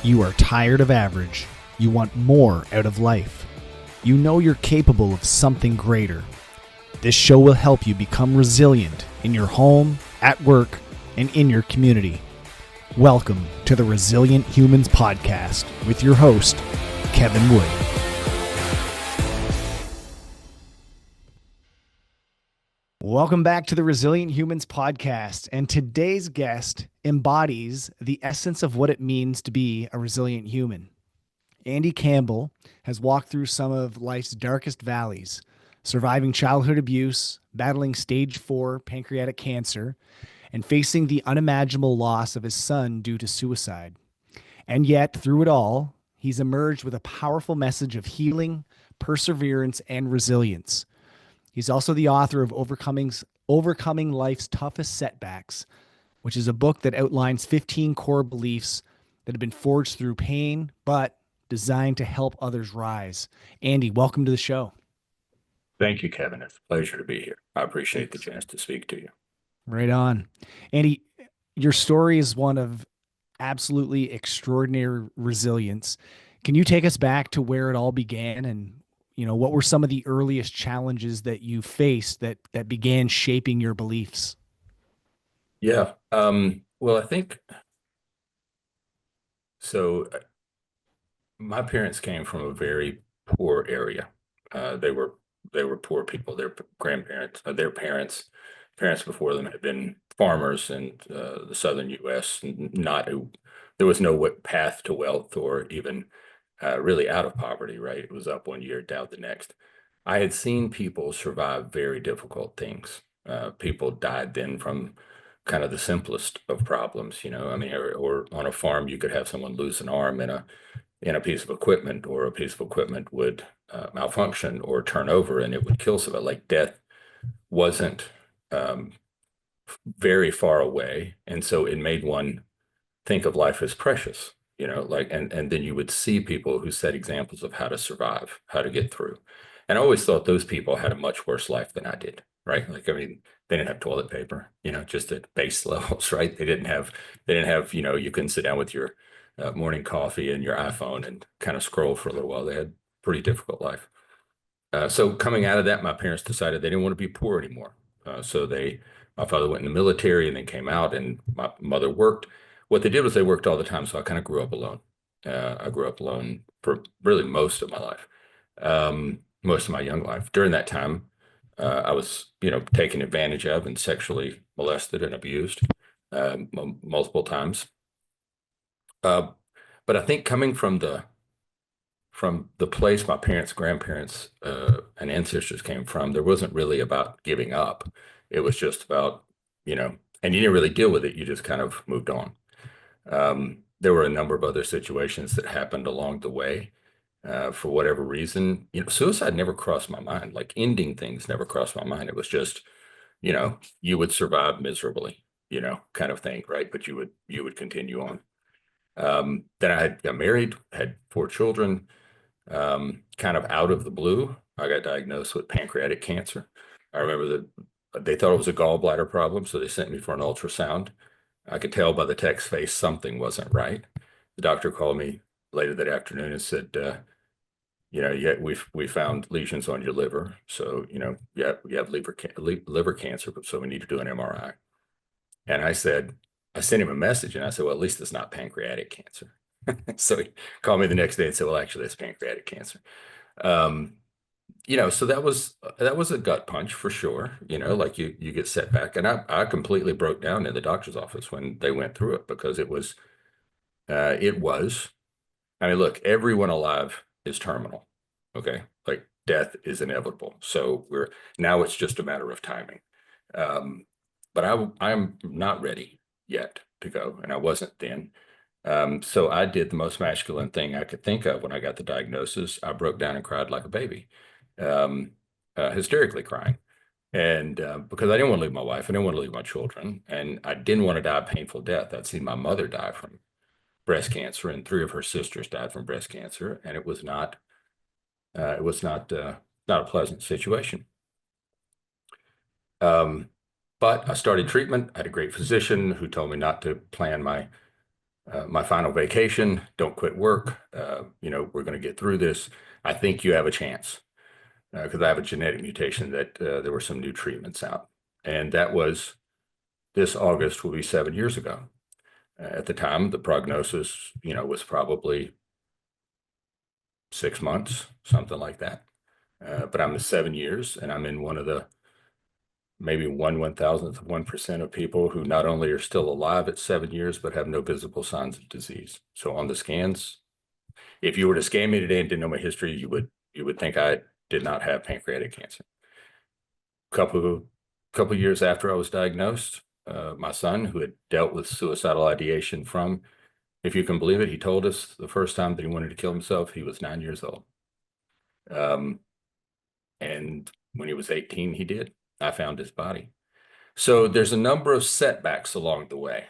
You are tired of average. You want more out of life. You know you're capable of something greater. This show will help you become resilient in your home, at work, and in your community. Welcome to the Resilient Humans Podcast with your host, Kevin Wood. Welcome back to the Resilient Humans Podcast, and today's guest embodies the essence of what it means to be a resilient human. Andy Campbell has walked through some of life's darkest valleys, surviving childhood abuse, battling stage 4 pancreatic cancer, and facing the unimaginable loss of his son due to suicide. And yet, through it all, he's emerged with a powerful message of healing, perseverance, and resilience. He's also the author of Overcoming Life's Toughest Setbacks, which is a book that outlines 15 core beliefs that have been forged through pain, but designed to help others rise. Andy, welcome to the show. Thank you, Kevin. It's a pleasure to be here. I appreciate the chance to speak to you. Right on. Andy, your story is one of absolutely extraordinary resilience. Can you take us back to where it all began, and what were some of the earliest challenges that you faced that began shaping your beliefs? Yeah. Well, I think so. My parents came from a very poor area. They were poor people. Their grandparents, their parents before them had been farmers in the southern U.S. There was no path to wealth or even really out of poverty, right? It was up one year, down the next. I had seen people survive very difficult things. People died then from kind of the simplest of problems, or on a farm, you could have someone lose an arm in a piece of equipment, or a piece of equipment would malfunction or turn over and it would kill somebody. Like, death wasn't very far away. And so it made one think of life as precious, and then you would see people who set examples of how to survive, how to get through. And I always thought those people had a much worse life than I did, right? They didn't have toilet paper, just at base levels, right? They didn't have, you couldn't sit down with your morning coffee and your iPhone and kind of scroll for a little while. They had a pretty difficult life. So coming out of that, my parents decided they didn't want to be poor anymore. My father went in the military and then came out, and my mother worked. What they did was they worked all the time, so I kind of grew up alone. I grew up alone for really most of my life, most of my young life. During that time, I was, taken advantage of and sexually molested and abused multiple times. But I think coming from the place my parents, grandparents, and ancestors came from, there wasn't really about giving up. It was just about, and you didn't really deal with it. You just kind of moved on. There were a number of other situations that happened along the way. For whatever reason, suicide never crossed my mind. Like, ending things never crossed my mind. It was just, you would survive miserably, kind of thing, right? But you would continue on. Then I got married, had 4 children. Kind of out of the blue, I got diagnosed with pancreatic cancer. I remember that they thought it was a gallbladder problem, so they sent me for an ultrasound. I could tell by the tech's face something wasn't right. The doctor called me later that afternoon and said, we found lesions on your liver, so you have liver cancer, so we need to do an MRI. And I sent him a message, and I said, well, at least it's not pancreatic cancer. So he called me the next day and said, well, actually, it's pancreatic cancer. So that was a gut punch for sure. Like, you get set back, and I completely broke down in the doctor's office when they went through it, because it was, look, everyone alive is terminal. Okay. Like, death is inevitable. So now it's just a matter of timing. But I'm not ready yet to go, and I wasn't then. So I did the most masculine thing I could think of when I got the diagnosis. I broke down and cried like a baby, hysterically crying. And because I didn't want to leave my wife, I didn't want to leave my children, and I didn't want to die a painful death. I'd seen my mother die from breast cancer, and 3 of her sisters died from breast cancer, and it was not a pleasant situation. But I started treatment. I had a great physician who told me not to plan my my final vacation, don't quit work. We're going to get through this. I think you have a chance because I have a genetic mutation that there were some new treatments out. And that was this August will be 7 years ago. At the time, the prognosis, was probably 6 months, something like that. But I'm 7 years, and I'm in one of the maybe 1/1000th of 1% of people who not only are still alive at 7 years, but have no visible signs of disease. So on the scans, if you were to scan me today and didn't know my history, you would think I did not have pancreatic cancer. Couple years after I was diagnosed, my son, who had dealt with suicidal ideation from, if you can believe it, he told us the first time that he wanted to kill himself, he was 9 years old. Um, and when he was 18, he did. I found his body. So there's a number of setbacks along the way.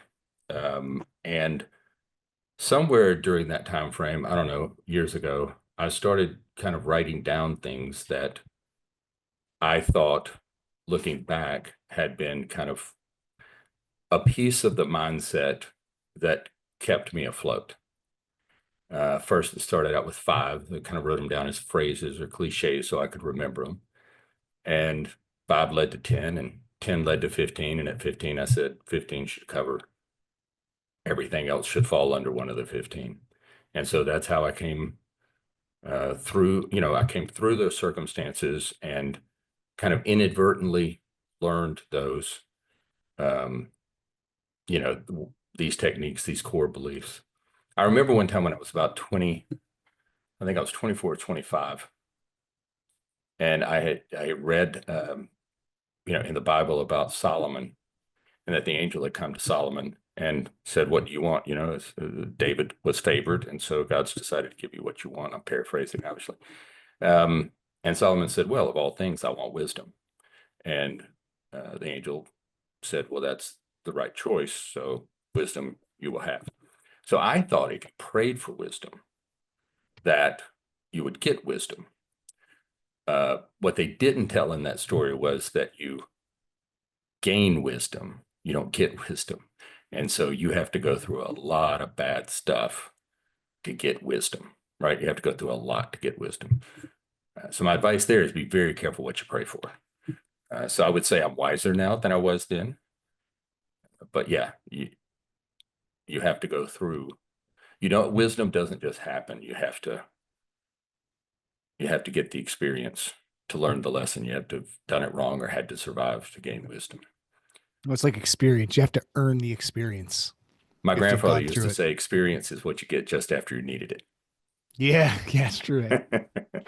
And somewhere during that time frame, I don't know, years ago, I started kind of writing down things that I thought, looking back, had been kind of a piece of the mindset that kept me afloat. First, it started out with five. I kind of wrote them down as phrases or cliches so I could remember them. And five led to 10, and 10 led to 15. And at 15, I said 15 should cover everything else, should fall under one of the 15. And so that's how I came through, I came through those circumstances and kind of inadvertently learned those, um, these techniques, these core beliefs. I remember one time when I was about 20, I think I was 24 or 25. And I had read, in the Bible about Solomon, and that the angel had come to Solomon and said, "What do you want?" David was favored, and so God's decided to give you what you want. I'm paraphrasing, obviously. Um, and Solomon said, "Well, of all things, I want wisdom." And the angel said, "Well, that's the right choice. So wisdom you will have." So I thought if you prayed for wisdom, that you would get wisdom. What they didn't tell in that story was that you gain wisdom, you don't get wisdom. And so you have to go through a lot of bad stuff to get wisdom, right? You have to go through a lot to get wisdom. So my advice there is be very careful what you pray for. So I would say I'm wiser now than I was then. But yeah, you have to go through, wisdom doesn't just happen. You have to get the experience to learn the lesson. You have to have done it wrong or had to survive to gain wisdom. Well, it's like experience. You have to earn the experience. My You have to have grandfather gone used through to it. say, experience is what you get just after you needed Yeah, yeah, it's true. it.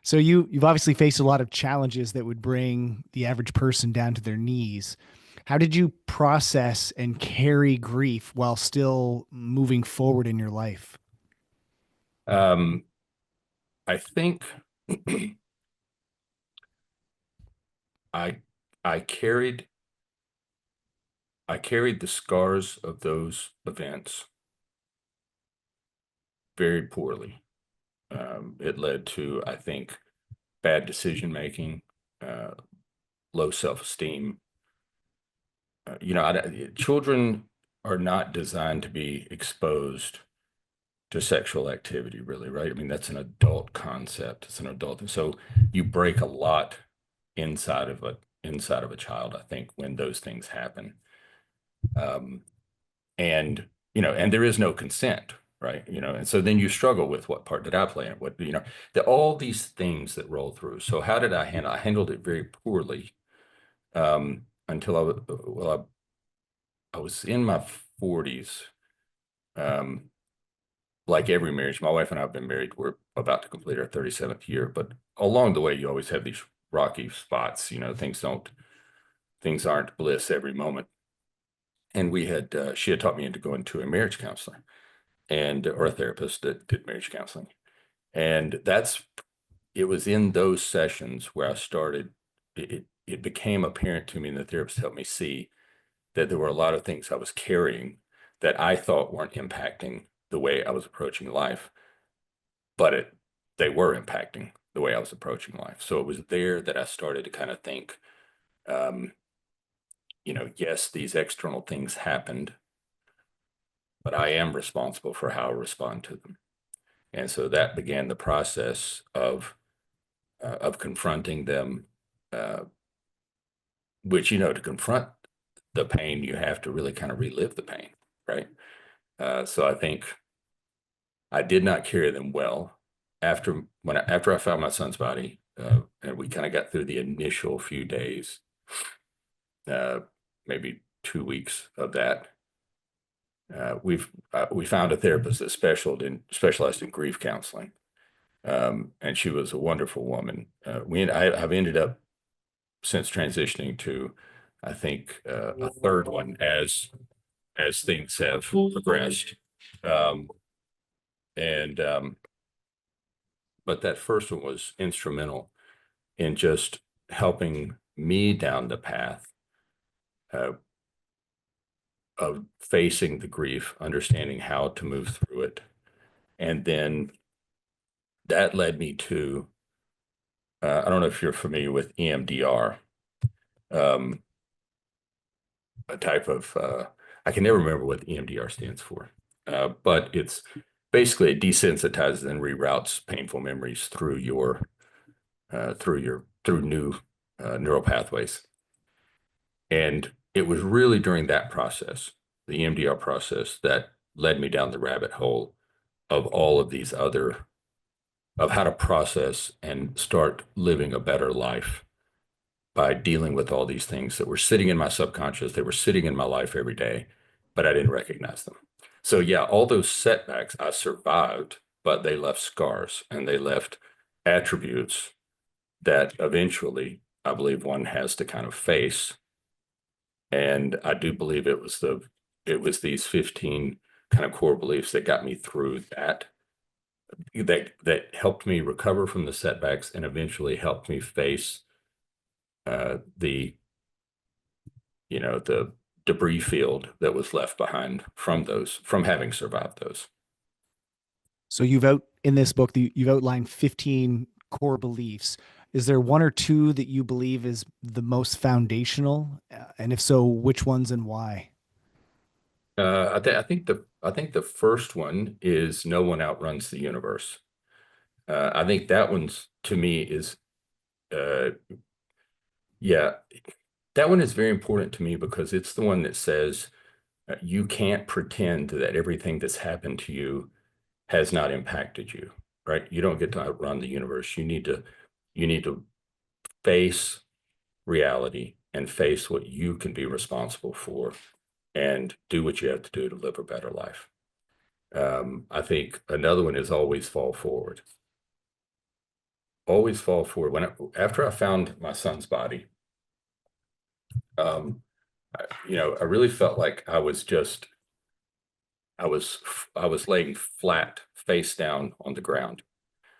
So you've obviously faced a lot of challenges that would bring the average person down to their knees. How did you process and carry grief while still moving forward in your life? um, I think I I carried the scars of those events very poorly. It led to, I think, bad decision making, uh, low self-esteem. Children are not designed to be exposed to sexual activity, really, right? I mean, that's an adult concept. It's an adult. So you break a lot inside of a child, I think, when those things happen. Um, and and there is no consent, right? And so then you struggle with, what part did I play in it? What, all these things that roll through. So how did I handle? I handled it very poorly, until I was in my 40s. Um, like every marriage, my wife and I have been married. We're about to complete our 37th year, but along the way, you always have these rocky spots. Things aren't bliss every moment. And she had taught me into going to a marriage counselor or a therapist that did marriage counseling. And it was in those sessions where I started, it became apparent to me, and the therapist helped me see that there were a lot of things I was carrying that I thought weren't impacting the way I was approaching life, but they were impacting the way I was approaching life. So it was there that I started to kind of think, yes, these external things happened, but I am responsible for how I respond to them. And so that began the process of confronting them, uh, which, to confront the pain, you have to really kind of relive the pain, right? So I think I did not carry them well after I found my son's body, and we kind of got through the initial few days, uh, maybe 2 weeks of that. We found a therapist that specialized in grief counseling, and she was a wonderful woman. I've ended up since transitioning to, I think, a third one as things have progressed. Um, and But that first one was instrumental in just helping me down the path uh, of facing the grief, understanding how to move through it. And then that led me to, I don't know if you're familiar with EMDR, um, a type of, I can never remember what EMDR stands for, but it's basically it desensitizes and reroutes painful memories through new neural pathways. And it was really during that process, the EMDR process, that led me down the rabbit hole of all of these other, of how to process and start living a better life by dealing with all these things that were sitting in my subconscious. They were sitting in my life every day, but I didn't recognize them. So, yeah, all those setbacks I survived, but they left scars and they left attributes that eventually I believe one has to kind of face. And I do believe it was these 15 kind of core beliefs that got me through that helped me recover from the setbacks and eventually helped me face the the debris field that was left behind from having survived those. So in this book, you've outlined 15 core beliefs. Is there one or two that you believe is the most foundational? And if so, which ones and why? I think the first one is no one outruns the universe. I think that one's to me is uh, yeah, that one is very important to me because it's the one that says you can't pretend that everything that's happened to you has not impacted you, right? You don't get to outrun the universe. You need to face reality and face what you can be responsible for and do what you have to do to live a better life. I think another one is always fall forward. Always fall forward. After I found my son's body, um, I really felt like I was I was laying flat, face down on the ground.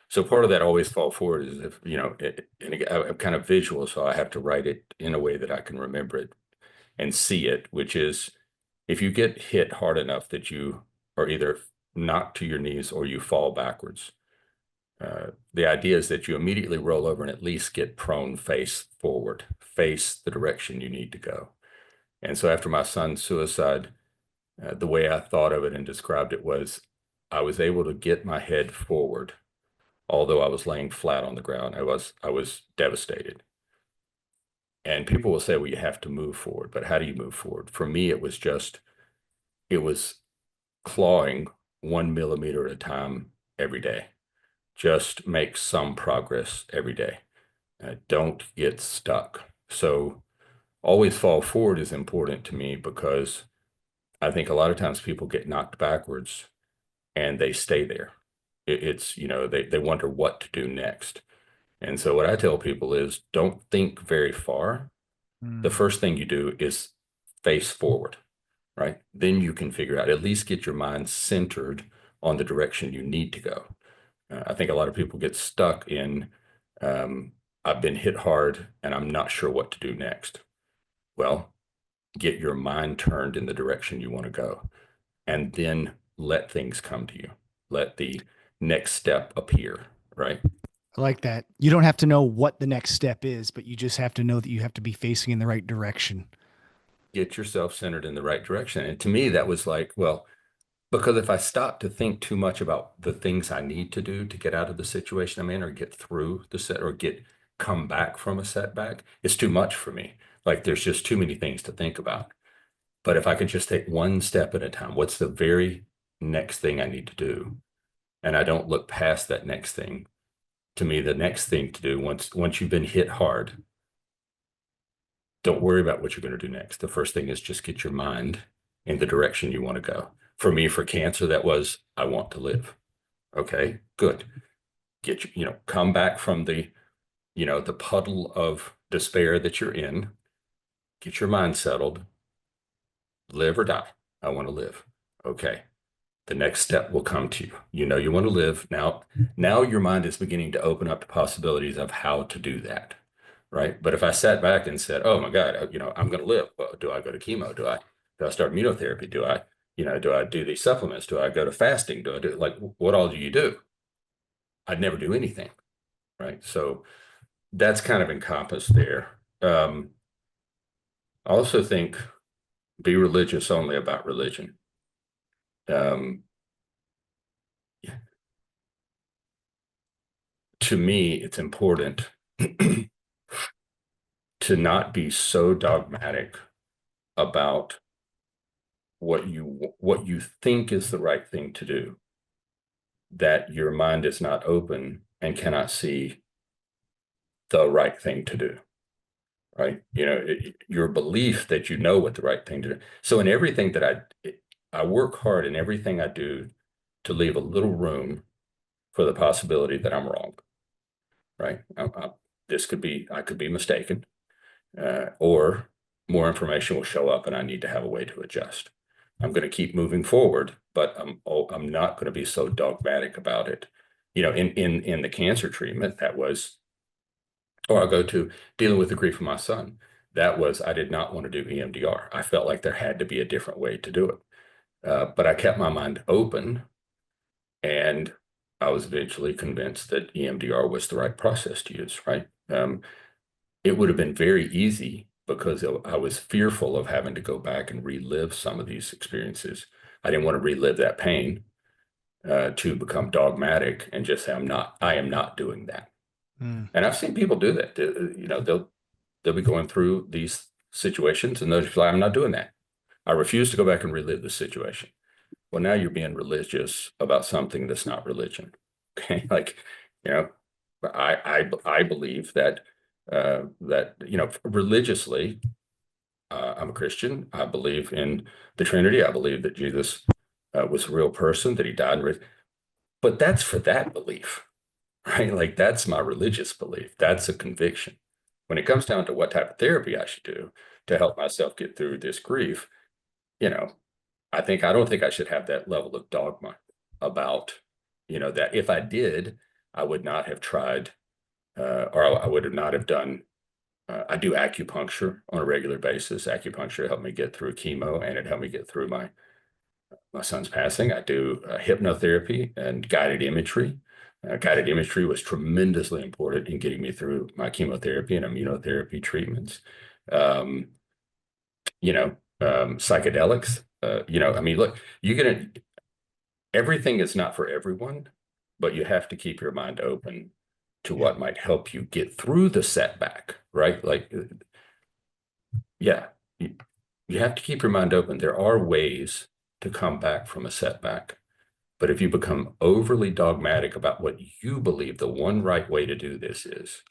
So part of that always fall forward is if and again, I'm kind of visual, so I have to write it in a way that I can remember it and see it, which is if you get hit hard enough that you are either knocked to your knees or you fall backwards. The idea is that you immediately roll over and at least get prone face forward, face the direction you need to go. And so after my son's suicide, the way I thought of it and described it was I was able to get my head forward, although I was laying flat on the ground. I was devastated. And people will say, well, you have to move forward, but how do you move forward? For me, it was clawing 1 millimeter at a time every day. Just make some progress every day. Don't get stuck. So always fall forward is important to me because I think a lot of times people get knocked backwards and they stay there. They wonder what to do next. And so what I tell people is don't think very far. The Mm. first thing you do is face forward, right? Then you can figure out, at least get your mind centered on the direction you need to go. I think a lot of people get stuck in, um, I've been hit hard and I'm not sure what to do next. Well, get your mind turned in the direction you want to go and then let things come to you. Let the next step appear, right? I like that. You don't have to know what the next step is, but you just have to know that you have to be facing in the right direction. Get yourself centered in the right direction. And to me, that was like, well, Because if I stop to think too much about the things I need to do to get out of the situation I'm in or get through the set or get come back from a setback, it's too much for me. Like there's just too many things to think about. But if I could just take one step at a time, what's the very next thing I need to do? And I don't look past that next thing. To me, the next thing to do once you've been hit hard, don't worry about what you're going to do next. The first thing is just get your mind in the direction you want to go. For me, for cancer, that was I want to live. Okay, good. Come back from the puddle of despair that you're in. Get your mind settled. Live or die. I want to live. Okay. The next step will come to you. You know you want to live. Now your mind is beginning to open up to possibilities of how to do that. Right. But if I sat back and said, oh my God, I'm going to live. Well, do I go to chemo? Do I start immunotherapy? Do I do these supplements? Do I go to fasting? Do I do like what all do you do? I'd never do anything. Right. So that's kind of encompassed there. I also think be religious only about religion. Um, to me, it's important to not be so dogmatic about what you think is the right thing to do that your mind is not open and cannot see the right thing to do. Right? Your belief that you know what the right thing to do. So in everything that I work hard in everything I do to leave a little room for the possibility that I'm wrong. Right? I could be mistaken, or more information will show up and I need to have a way to adjust. I'm going to keep moving forward, but I'm not going to be so dogmatic about it. In the cancer treatment, that was, or I'll go to dealing with the grief of my son. That was, I did not want to do EMDR. I felt like there had to be a different way to do it. But I kept my mind open, and I was eventually convinced that EMDR was the right process to use, right? It would have been very easy because I was fearful of having to go back and relive some of these experiences. I didn't want to relive that pain, to become dogmatic and just say, I am not doing that. Mm. And I've seen people do that. They'll be going through these situations and they'll just be like, I'm not doing that. I refuse to go back and relive the situation. Well, now you're being religious about something that's not religion. Okay. Like, you know, I believe that religiously, I'm a Christian. I believe in the Trinity. I believe that Jesus was a real person, that he died. But that's for that belief, right? Like that's my religious belief. That's a conviction. When it comes down to what type of therapy I should do to help myself get through this grief, you know, I don't think I should have that level of dogma about, that if I did, I would not have tried, or I would have not have done. I do acupuncture on a regular basis. Acupuncture helped me get through chemo, and it helped me get through my son's passing. I do hypnotherapy and guided imagery. Guided imagery was tremendously important in getting me through my chemotherapy and immunotherapy treatments. Um, Psychedelics. I mean, look, everything is not for everyone, but you have to keep your mind open to Yeah. what might help you get through the setback, right? Like, yeah, you have to keep your mind open. There are ways to come back from a setback. But if you become overly dogmatic about what you believe the one right way to do this is,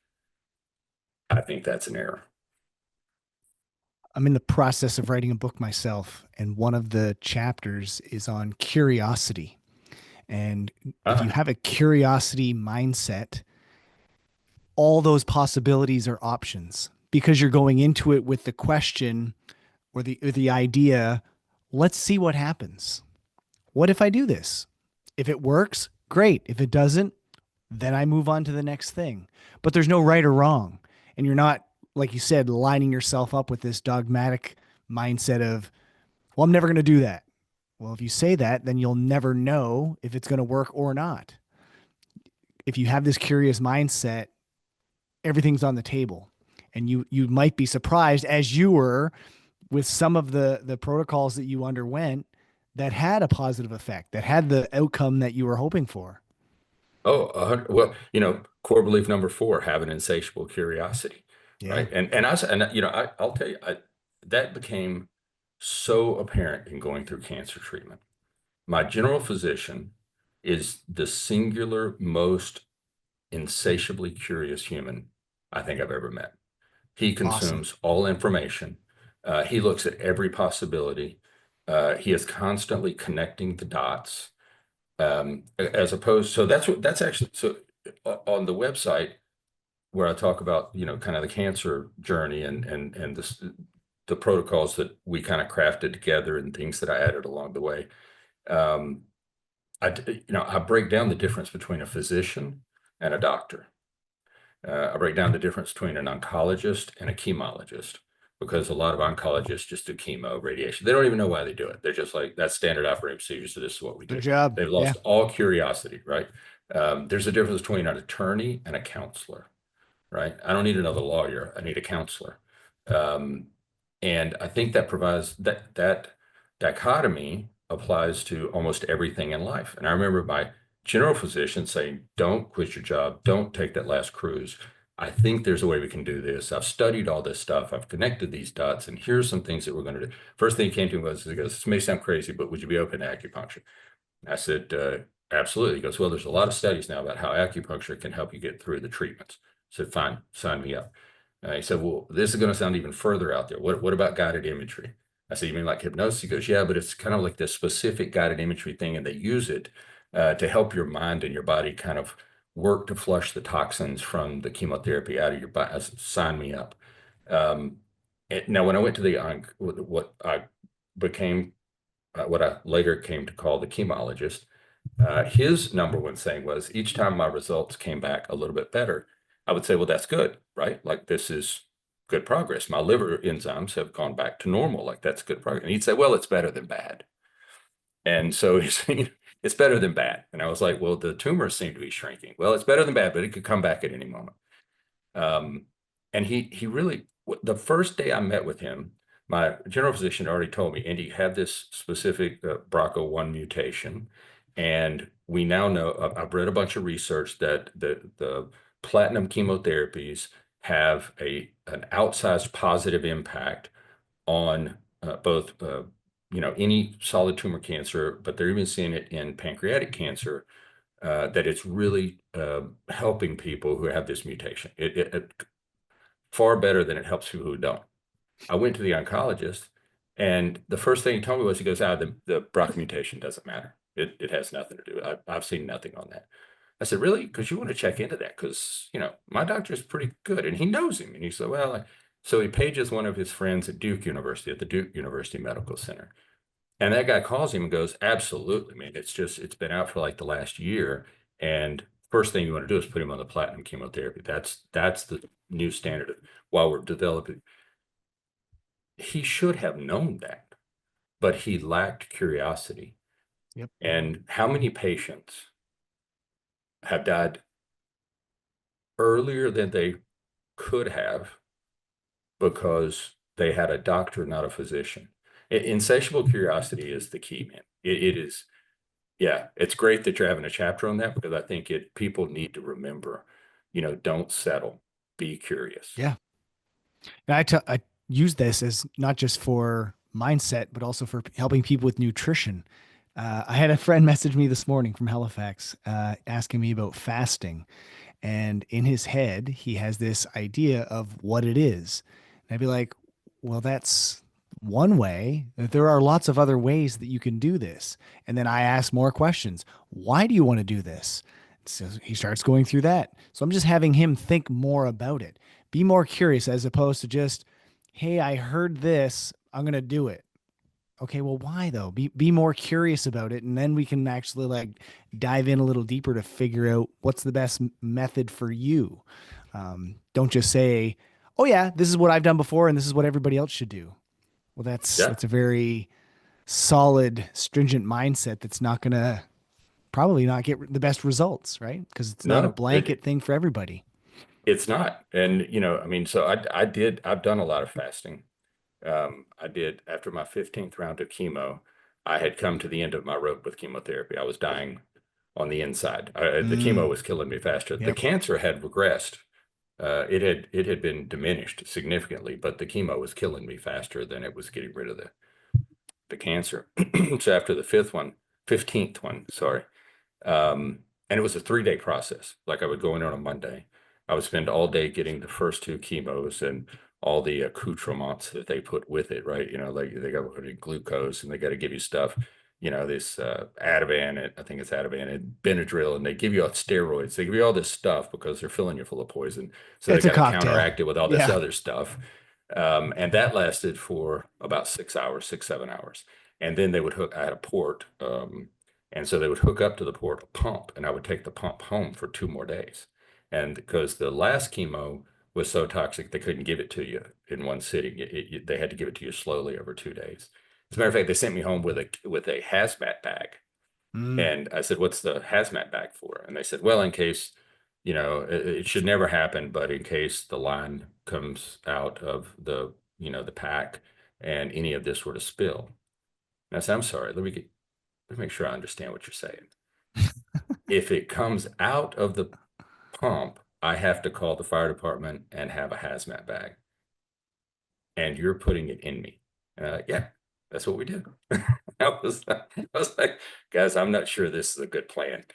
I think that's an error. I'm in the process of writing a book myself, and one of the chapters is on curiosity. And if you Ah, have a curiosity mindset, all those possibilities are options because you're going into it with the question or the idea, let's see what happens. What if I do this? If it works, great. If it doesn't, then I move on to the next thing. But there's no right or wrong. And you're not, like you said, lining yourself up with this dogmatic mindset of, well, I'm never going to do that. Well, if you say that, then you'll never know if it's going to work or not. If you have this curious mindset, everything's on the table. And you might be surprised, as you were with some of the protocols that you underwent, that had a positive effect, that had the outcome that you were hoping for. Oh, well, core belief number four, have an insatiable curiosity, Yeah. right? I'll tell you, that became so apparent in going through cancer treatment. My general physician is the singular most insatiably curious human I think I've ever met. He Awesome. consumes all information. He looks at every possibility. He is constantly connecting the dots. As opposed, so that's actually so on the website where I talk about, kind of the cancer journey and the protocols that we kind of crafted together and things that I added along the way. Um, I break down the difference between a physician and a doctor. I break down the difference between an oncologist and a chemologist because a lot of oncologists just do chemo, radiation. They don't even know why they do it. They're just like, that's standard operating procedure, so this is what we Their do. job. They've Yeah. lost all curiosity, right? There's a difference between an attorney and a counselor, right? I don't need another lawyer. I need a counselor. Um, and I think that provides that dichotomy applies to almost everything in life. And I remember my general physician saying, don't quit your job. Don't take that last cruise. I think there's a way we can do this. I've studied all this stuff. I've connected these dots, and here's some things that we're going to do. First thing he came to me was, he goes, this may sound crazy, but would you be open to acupuncture? I said, absolutely. He goes, well, there's a lot of studies now about how acupuncture can help you get through the treatments. I said, fine, sign me up. He said, well, this is going to sound even further out there. What about guided imagery? I said, you mean like hypnosis? He goes, yeah, but it's kind of like this specific guided imagery thing, and they use it to help your mind and your body kind of work to flush the toxins from the chemotherapy out of your body. I said, sign me up. Now, when I went to what I became, what I later came to call the chemologist, his number one saying was each time my results came back a little bit better, I would say, well, that's good, right? Like this is good progress. My liver enzymes have gone back to normal. Like that's good progress. And he'd say, well, it's better than bad. And so he's saying, it's better than bad. And I was like, well, the tumors seem to be shrinking. Well, it's better than bad, but it could come back at any moment. Um, and he really, the first day I met with him, my general physician already told me, Andy, you have this specific BRCA1 mutation. And we now know, I've read a bunch of research that the platinum chemotherapies have an outsized positive impact on both, any solid tumor cancer, but they're even seeing it in pancreatic cancer, that it's really helping people who have this mutation. It far better than it helps people who don't. I went to the oncologist, and the first thing he told me was, he goes, the BRCA mutation doesn't matter. It has nothing to do. I've seen nothing on that. I said, really? Because you want to check into that? Because, my doctor is pretty good, and he knows him. And he said, well, so he pages one of his friends at Duke University, at the Duke University Medical Center. And that guy calls him and goes, absolutely, man. It's been out for like the last year. And first thing you want to do is put him on the platinum chemotherapy. That's the new standard while we're developing. He should have known that, but he lacked curiosity. Yep. And how many patients have died earlier than they could have because they had a doctor, not a physician? Insatiable curiosity is the key, man. It is. Yeah, it's great that you're having a chapter on that because I think people need to remember, don't settle, be curious. Yeah. And I use this as not just for mindset, but also for helping people with nutrition. I had a friend message me this morning from Halifax, asking me about fasting. And in his head, he has this idea of what it is. And I'd be like, well, that's one way. There are lots of other ways that you can do this. And then I ask more questions. Why do you want to do this? So he starts going through that. So I'm just having him think more about it. Be more curious as opposed to just, hey, I heard this. I'm going to do it. Okay, well, why though? Be more curious about it, and then we can actually like dive in a little deeper to figure out what's the best method for you. Don't just say, "Oh yeah, this is what I've done before, and this is what everybody else should do." Well, Yeah, that's a very solid, stringent mindset that's not gonna probably not get the best results, right? Because it's not a no, blanket thing for everybody. it's not. And, I mean, so I've done a lot of fasting. I did after my 15th round of chemo. I had come to the end of my rope with chemotherapy. I was dying on the inside. The chemo Mm, was killing me faster. The yep. cancer had regressed. It had been diminished significantly, but the chemo was killing me faster than it was getting rid of the cancer. So after the 15th one, sorry, and it was a 3 day process. Like I would go in on a Monday. I would spend all day getting the first two chemos and all the accoutrements that they put with it, right? Like they got to put in glucose and they got to give you stuff, this Ativan, I think it's Ativan and Benadryl, and they give you all steroids. They give you all this stuff because they're filling you full of poison. So they It's a got to cocktail. counteract it with all this Yeah. other stuff. And that lasted for about 6 hours, 7 hours. And then they would hook, I had a port. And so they would hook up to the port a pump, and I would take the pump home for 2 more days. And because the last chemo was so toxic, they couldn't give it to you in one sitting. They had to give it to you slowly over 2 days. As a matter of fact, they sent me home with a hazmat bag. Mm. And I said, "What's the hazmat bag for?" And they said, "Well, in case, it should never happen, but in case the line comes out of the pack and any of this were to spill." And I said, "I'm sorry, let me make sure I understand what you're saying. If it comes out of the pump, I have to call the fire department and have a hazmat bag, and you're putting it in me." Yeah, that's what we did. I was like, guys, I'm not sure this is a good plan.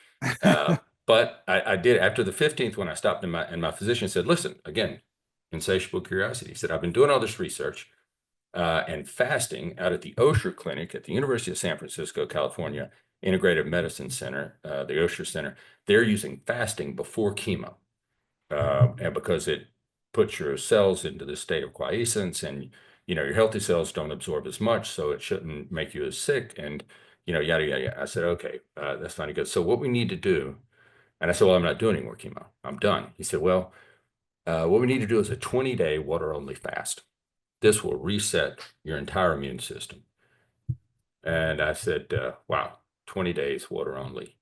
But I did after the 15th when I stopped and my physician said, "Listen, again, insatiable curiosity." He said, "I've been doing all this research and fasting out at the Osher Clinic at the University of San Francisco, California Integrative Medicine Center, the Osher Center. They're using fasting before chemo, and because it puts your cells into this state of quiescence, and your healthy cells don't absorb as much, so it shouldn't make you as sick, and yada yada yada." I said, "Okay, that's fine." He goes, "So what we need to do," and I said, "Well, I'm not doing any more chemo. I'm done." He said, "Well, what we need to do is a 20-day water only fast. This will reset your entire immune system." And I said, "Wow, 20 days water only.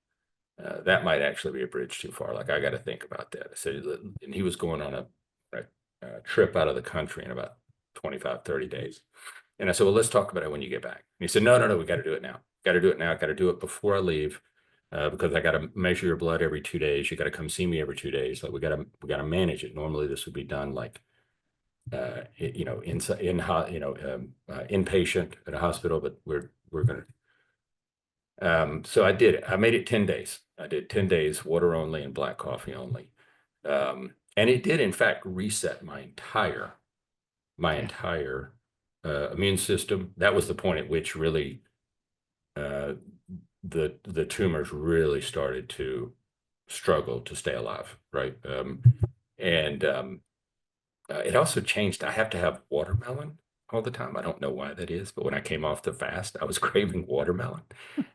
That might actually be a bridge too far. Like, I got to think about that." I said, and he was going on a trip out of the country in about 25, 30 days. And I said, "Well, let's talk about it when you get back." And he said, "No, no, no, we got to do it now. Got to do it now. Got to do it before I leave. Because I got to measure your blood every 2 days. You got to come see me every 2 days. Like we got to manage it. Normally this would be done like inpatient at a hospital, but we're going to." So I did it. I made it 10 days. I did 10 days water only and black coffee only. And it did in fact reset my Yeah. entire immune system. That was the point at which really uh, the tumors really started to struggle to stay alive, right? And It also changed. I have to have watermelon all the time. I don't know why that is, but when I came off the fast, I was craving watermelon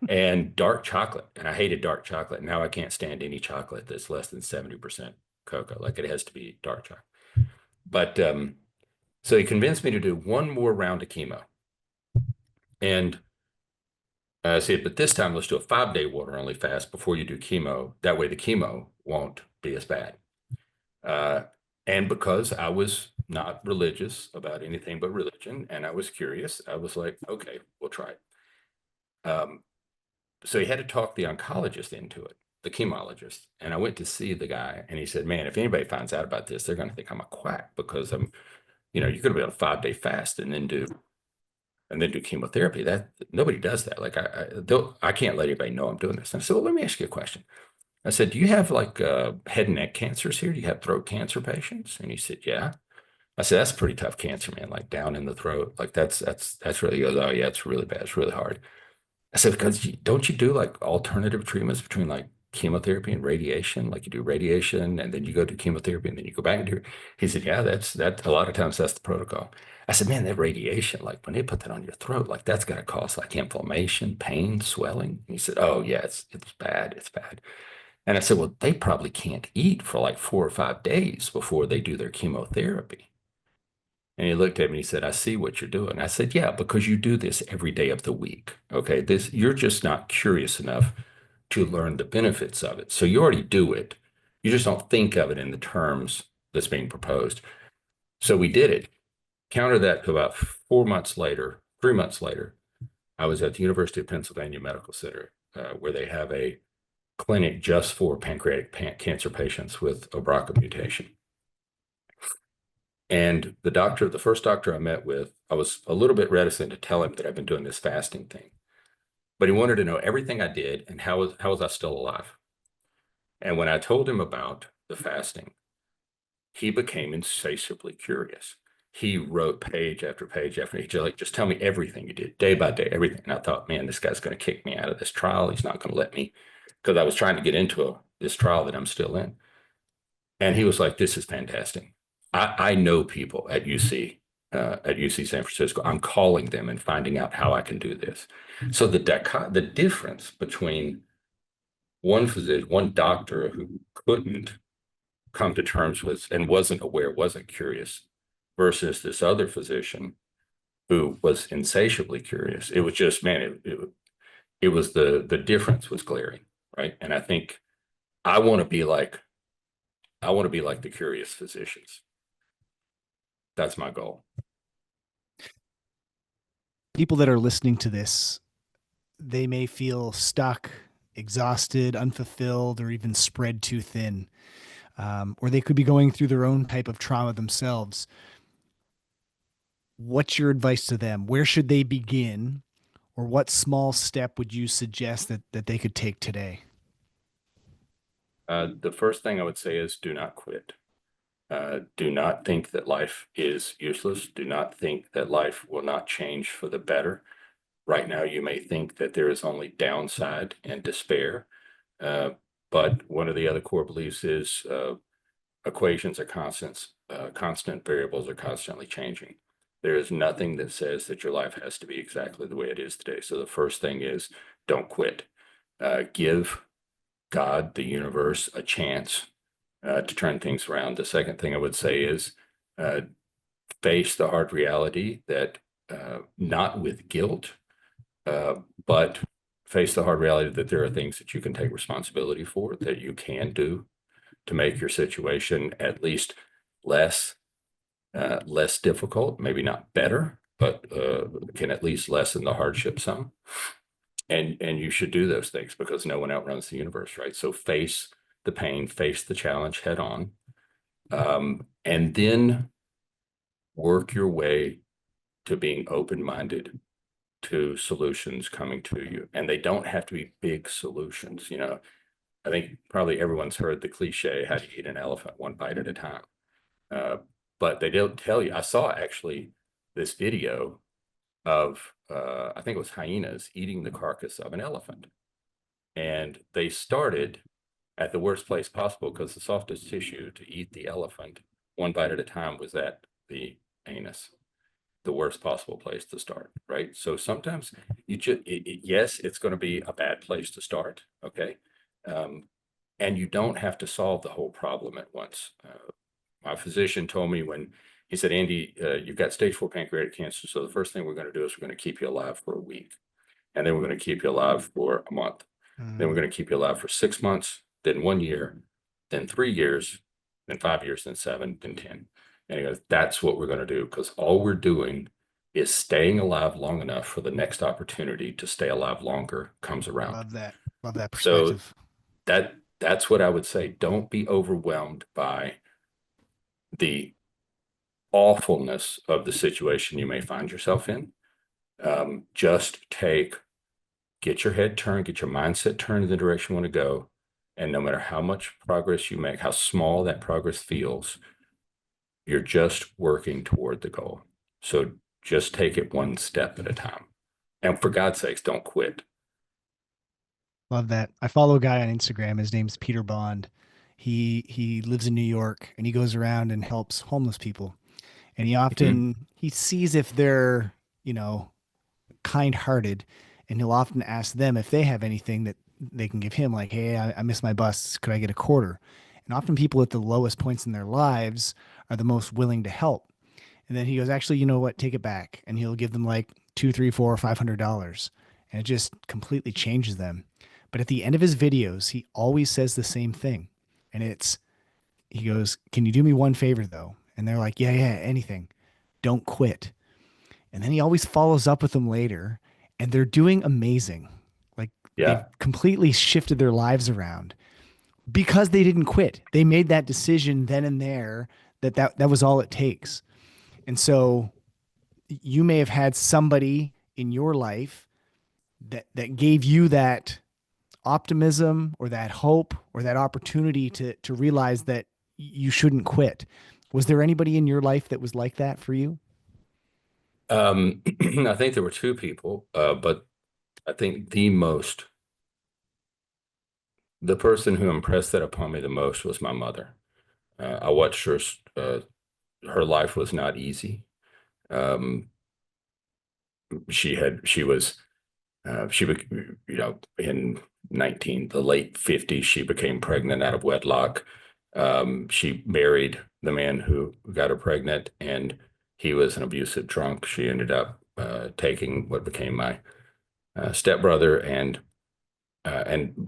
and dark chocolate. And I hated dark chocolate. Now I can't stand any chocolate that's less than 70% cocoa. Like, it has to be dark chocolate. But so he convinced me to do one more round of chemo. And I said, "But this time let's do a 5 day water only fast before you do chemo. That way the chemo won't be as bad." Uh, and because I was not religious about anything but religion, and I was curious, I was like, "Okay, we'll try it." Um, so he had to talk the oncologist into it, the chemologist. And I went to see the guy, and he said, "Man, if anybody finds out about this, they're going to think I'm a quack because you're going to be on a 5 day fast and then do chemotherapy. That nobody does that. Like I can't let anybody know I'm doing this." And I said, "Well, let me ask you a question." I said, "Do you have like head and neck cancers here? Do you have throat cancer patients?" And he said, "Yeah." I said, "That's pretty tough cancer, man. Like down in the throat. Like that's really." He goes, "Oh yeah, it's really bad. It's really hard." I said, "Because don't you do like alternative treatments between like chemotherapy and radiation? Like you do radiation and then you go to chemotherapy and then you go back and do." He said, "Yeah, that a lot of times that's the protocol." I said, "Man, that radiation, like when they put that on your throat, like that's got to cause like inflammation, pain, swelling." And he said, "Oh yeah, it's bad. It's bad." And I said, "Well, they probably can't eat for like 4 or 5 days before they do their chemotherapy." And he looked at me and he said, "I see what you're doing." I said, "Yeah, because you do this every day of the week. Okay. You're just not curious enough to learn the benefits of it. So you already do it. You just don't think of it in the terms that's being proposed." So we did it. Counter that to about 4 months later, 3 months later, I was at the University of Pennsylvania Medical Center, where they have a clinic just for pancreatic cancer patients with a BRCA mutation. And the first doctor I met with, I was a little bit reticent to tell him that I've been doing this fasting thing, but he wanted to know everything I did and how was I still alive. And when I told him about the fasting, he became insatiably curious. He wrote page after page after page, like, just tell me everything you did, day by day, everything. And I thought, man, this guy's going to kick me out of this trial. He's not going to let me, because I was trying to get into this trial that I'm still in. And he was like, this is fantastic. I know people at UC San Francisco. I'm calling them and finding out how I can do this. So the difference between one physician, one doctor who couldn't come to terms with and wasn't aware, wasn't curious, versus this other physician who was insatiably curious. It was just, man, it was the difference was glaring, right? And I think I want to be like I want to be like the curious physicians. That's my goal. People that are listening to this, they may feel stuck, exhausted, unfulfilled, or even spread too thin. Or they could be going through their own type of trauma themselves. What's your advice to them? Where should they begin? Or what small step would you suggest that they could take today? The first thing I would say is do not quit. Do not think that life is useless. Do not think that life will not change for the better. Right now, you may think that there is only downside and despair. Uh, but one of the other core beliefs is equations are constants, constant variables are constantly changing. There is nothing that says that your life has to be exactly the way it is today. So the first thing is don't quit. Give God, the universe, a chance to turn things around. The second thing I would say is uh, face the hard reality that not with guilt, uh, but face the hard reality that there are things that you can take responsibility for, that you can do to make your situation at least less less difficult, maybe not better, but can at least lessen the hardship some. And you should do those things because no one outruns the universe, right? So face the pain, face the challenge head on, and then work your way to being open-minded to solutions coming to you. And they don't have to be big solutions. You know, I think probably everyone's heard the cliche, how do you eat an elephant one bite at a time? Uh, but they don't tell you. I saw actually this video of, I think it was hyenas eating the carcass of an elephant. And they started at the worst place possible because the softest tissue to eat the elephant one bite at a time was at the anus, the worst possible place to start, right? So sometimes you just, yes, it's going to be a bad place to start, okay? And you don't have to solve the whole problem at once. My physician told me when he said, Andy, you've got stage 4 pancreatic cancer. So the first thing we're going to do is we're going to keep you alive for a week. And then we're going to keep you alive for a month. Then we're going to keep you alive for 6 months, then 1 year, then 3 years, then 5 years, then 7, then 10. And he goes, that's what we're going to do because all we're doing is staying alive long enough for the next opportunity to stay alive longer comes around. Love that. Love that So perspective. that's what I would say. Don't be overwhelmed by the awfulness of the situation you may find yourself in. Just get your head turned, get your mindset turned in the direction you want to go. And no matter how much progress you make, how small that progress feels, you're just working toward the goal. So just take it one step at a time. And for God's sakes, don't quit. Love that. I follow a guy on Instagram. His name's Peter Bond. He lives in New York and he goes around and helps homeless people. And Mhm. he sees if they're, you know, kind-hearted, and he'll often ask them if they have anything that they can give him, like, hey, I missed my bus, could I get a quarter? And often people at the lowest points in their lives are the most willing to help. And then he goes, actually, you know what, take it back. And he'll give them like two, three, four, $500. And it just completely changes them. But at the end of his videos, he always says the same thing. And he goes, can you do me one favor though? And they're like, yeah, anything. Don't quit. And then he always follows up with them later. and they're doing amazing. Like they've Yeah. completely shifted their lives around because they didn't quit. They made that decision then and there that was all it takes. And so you may have had somebody in your life that gave you that optimism or that hope or that opportunity to realize that you shouldn't quit. Was there anybody in your life that was like that for you? I think there were two people, but I think the person who impressed that upon me the most was my mother. I watched her life was not easy. Um, she was, in the late 50s, she became pregnant out of wedlock. She married the man who got her pregnant, and he was an abusive drunk. She ended up taking what became my stepbrother and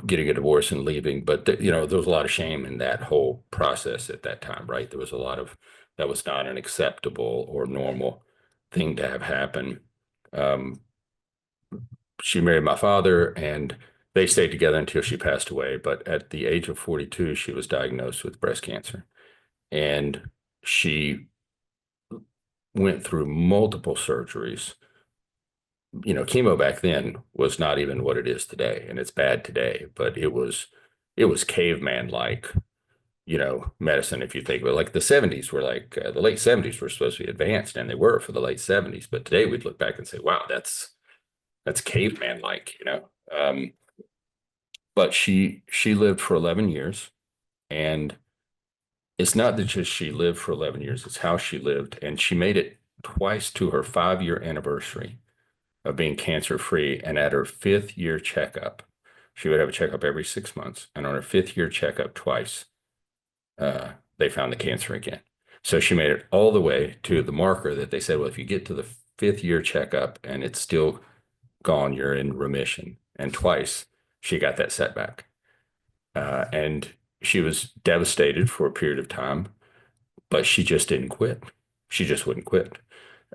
getting a divorce and leaving. But there was a lot of shame in that whole process at that time, right? There was a lot of that was not an acceptable or normal thing to have happen. Um, she married my father, and they stayed together until she passed away. But at the age of 42, she was diagnosed with breast cancer, and she went through multiple surgeries. Chemo back then was not even what it is today, and it's bad today, but it was caveman like, medicine. If you think about it, like the 70s were like the late 70s were supposed to be advanced, and they were for the late 70s. But today we'd look back and say, wow, that's caveman like, but she lived for 11 years, and it's not that just she lived for 11 years, it's how she lived, and she made it twice to her 5-year anniversary of being cancer free. And at her 5th year checkup, she would have a checkup every 6 months. And on her 5th year checkup, twice, they found the cancer again. So she made it all the way to the marker that they said, well, if you get to the 5th year checkup and it's still gone, you're in remission. And twice she got that setback. And she was devastated for a period of time, but she just didn't quit. She just wouldn't quit.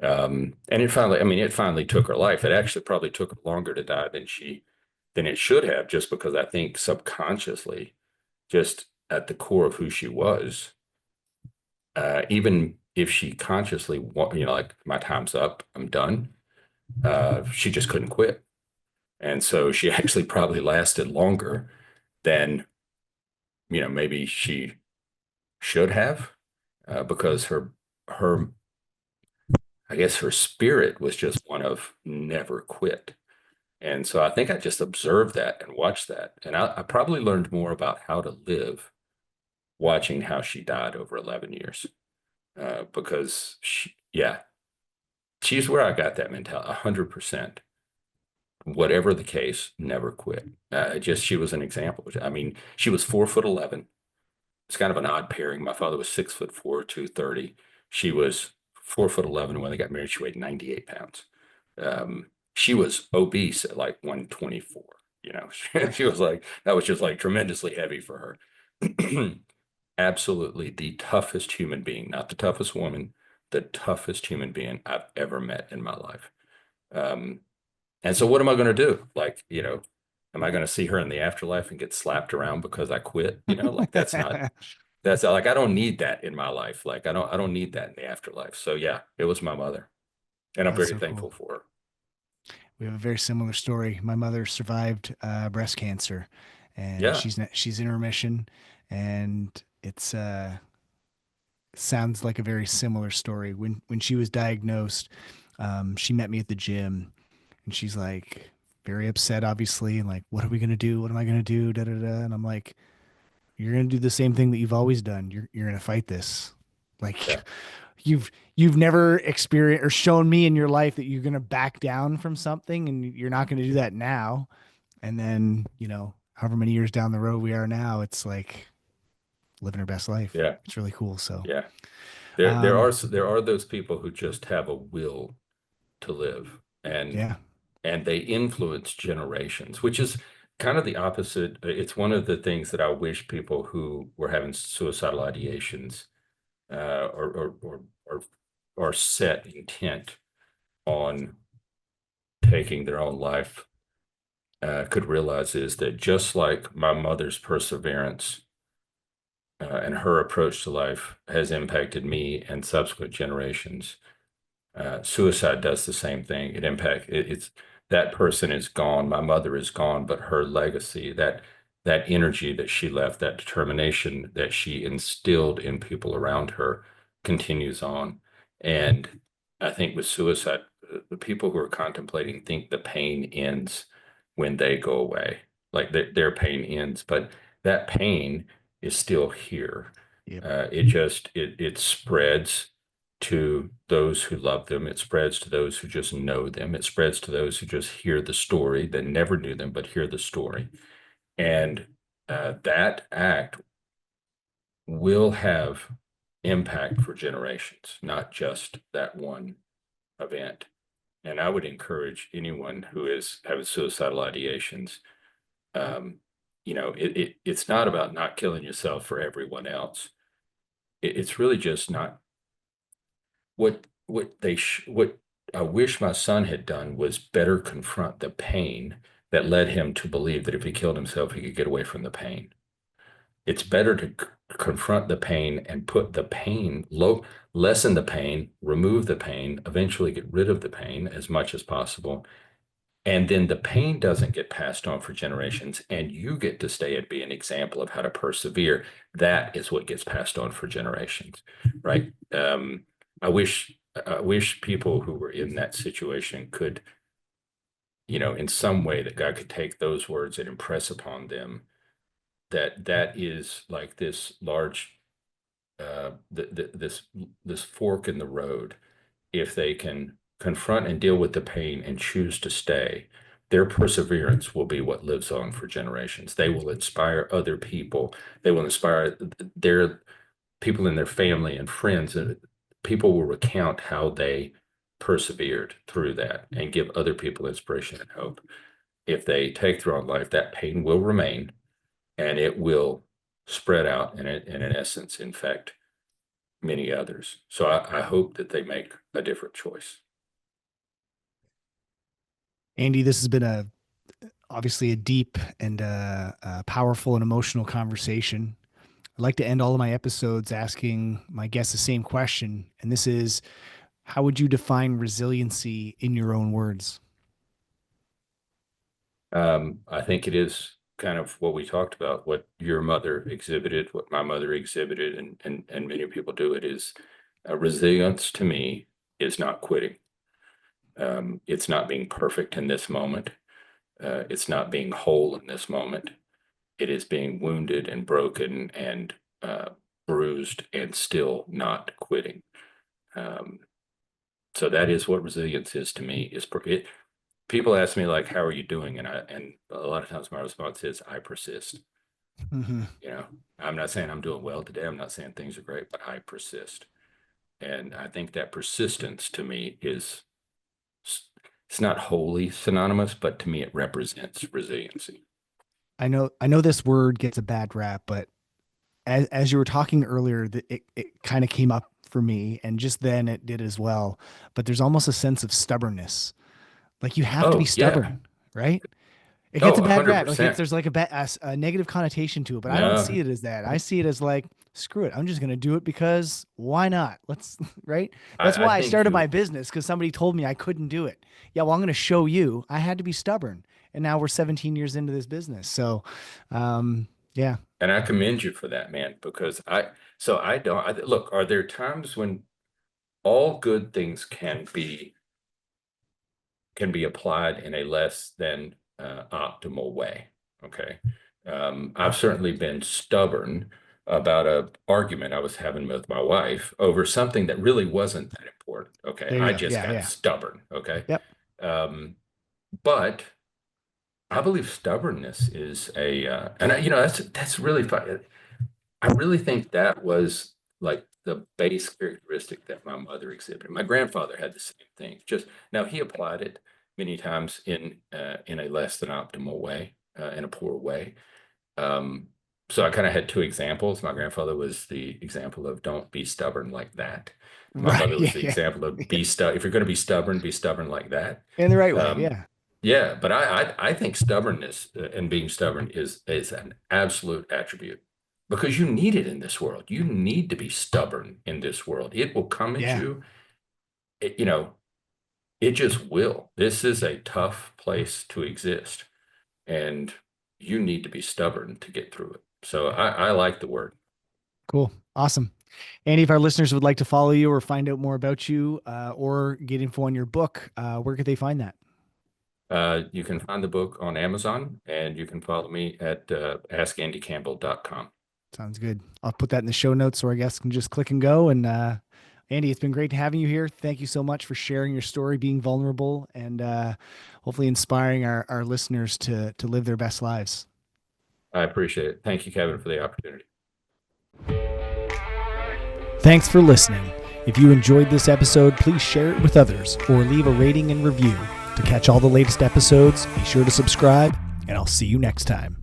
And it finally took her life. It actually probably took her longer to die than it should have, just because I think subconsciously, just at the core of who she was, even if she consciously, like my time's up, I'm done, she just couldn't quit. And so she actually probably lasted longer than, maybe she should have, because her, I guess her spirit was just one of never quit. And so I think I just observed that and watched that. And I probably learned more about how to live watching how she died over 11 years. Because yeah, she's where I got that mentality, 100%. Whatever the case, never quit. She was an example. I mean, she was 4'11". It's kind of an odd pairing. My father was 6'4", 230. She was 4'11". When they got married, she weighed 98 pounds. She was obese at like 124. She was like, that was just like tremendously heavy for her. Absolutely the toughest human being, not the toughest woman, the toughest human being I've ever met in my life. Um, and so what am I going to do? Like, am I going to see her in the afterlife and get slapped around because I quit? Like that's like, I don't need that in my life. Like, I don't need that in the afterlife. So yeah, it was my mother, and I'm That's very so cool. thankful for her. We have a very similar story. My mother survived breast cancer, and Yeah. she's in remission, and it's sounds like a very similar story. When she was diagnosed, she met me at the gym, and she's like very upset, obviously, and like, what are we gonna do? What am I gonna do? Da da da. And I'm like, you're gonna do the same thing that you've always done. You're gonna fight this. Like Yeah. you've never experienced or shown me in your life that you're gonna back down from something, and you're not gonna do that now. And then, however many years down the road we are now, it's like living her best life. Yeah. It's really cool. So, Yeah. There are those people who just have a will to live, yeah, and they influence generations, which is kind of the opposite. It's one of the things that I wish people who were having suicidal ideations, or, or set intent on taking their own life could realize is that just like my mother's perseverance and her approach to life has impacted me and subsequent generations, suicide does the same thing. It's that person is gone. My mother is gone, but her legacy, that energy that she left, that determination that she instilled in people around her, continues on. And I think with suicide, the people who are contemplating think the pain ends when they go away, like their pain ends, but that pain is still here. Yep. It spreads to those who love them. It spreads to those who just know them. It spreads to those who just hear the story, that never knew them, but hear the story. And that act will have impact for generations, not just that one event. And I would encourage anyone who is having suicidal ideations, um, it's not about not killing yourself for everyone else. It's really just not what I wish my son had done was better confront the pain that led him to believe that if he killed himself, he could get away from the pain. It's better to confront the pain and put the pain low, lessen the pain, remove the pain, eventually get rid of the pain as much as possible. And then the pain doesn't get passed on for generations, and you get to stay and be an example of how to persevere. That is what gets passed on for generations, right? I wish I wish people who were in that situation could, in some way that God could take those words and impress upon them that that is like this large, this fork in the road. If they can confront and deal with the pain and choose to stay, their perseverance will be what lives on for generations. They will inspire other people. They will inspire their people in their family and friends. And people will recount how they persevered through that and give other people inspiration and hope. If they take their own life, that pain will remain and it will spread out and in essence infect many others. So I hope that they make a different choice. Andy, this has been obviously a deep and powerful and emotional conversation. I'd like to end all of my episodes asking my guests the same question, and this is, how would you define resiliency in your own words? I think it is kind of what we talked about, what your mother exhibited, what my mother exhibited, and many people do. It is resilience to me is not quitting. It's not being perfect in this moment. It's not being whole in this moment. It is being wounded and broken and bruised and still not quitting. Um, so that is what resilience is to me. People ask me like, "How are you doing?" And a lot of times my response is, "I persist." Mm-hmm. You know, I'm not saying I'm doing well today. I'm not saying things are great, but I persist. And I think that persistence to me is, it's not wholly synonymous, but to me it represents resiliency. I know this word gets a bad rap, but as you were talking earlier, it kind of came up for me, and just then it did as well. But there's almost a sense of stubbornness. Like you have to be Oh yeah. stubborn, right? It gets Oh, a bad rap. Like 100%. there's like a negative connotation to it, but I don't see No, it as that. I see it as like, screw it. I'm just going to do it because why not? Let's, right? That's I why I think started my you, business because somebody told me I couldn't do it. Yeah, well, I'm going to show you. I had to be stubborn. And now we're 17 years into this business. So, yeah. and I commend you for that, man, because so I don't, look, are there times when all good things can be applied in a less than optimal way? Okay. I've certainly been stubborn about a argument I was having with my wife over something that really wasn't that important. Okay. There you I go. just Yeah. got Yeah. stubborn. Okay. Yep. Um, but I believe stubbornness is and that's really fun. I really think that was like the base characteristic that my mother exhibited. My grandfather had the same thing. Just now, he applied it many times in a less than optimal way, in a poor way. Um, So I kind of had two examples. My grandfather was the example of don't be stubborn like that. My Right. mother was Yeah. the Yeah. example of Yeah. if you're going to be stubborn like that. In the right way. Um, Yeah. yeah, but I think stubbornness and being stubborn is an absolute attribute because you need it in this world. You need to be stubborn in this world. It will come at Yeah. you. You know, it just will. This is a tough place to exist, and you need to be stubborn to get through it. So I like the word. Cool. Awesome. Andy, if our listeners would like to follow you or find out more about you or get info on your book, where could they find that? You can find the book on Amazon, and you can follow me at askandycampbell.com. Sounds good. I'll put that in the show notes so our guests can just click and go. And Andy, it's been great having you here. Thank you so much for sharing your story, being vulnerable, and hopefully inspiring our listeners to live their best lives. I appreciate it. Thank you, Kevin, for the opportunity. Thanks for listening. If you enjoyed this episode, please share it with others or leave a rating and review. To catch all the latest episodes, be sure to subscribe, and I'll see you next time.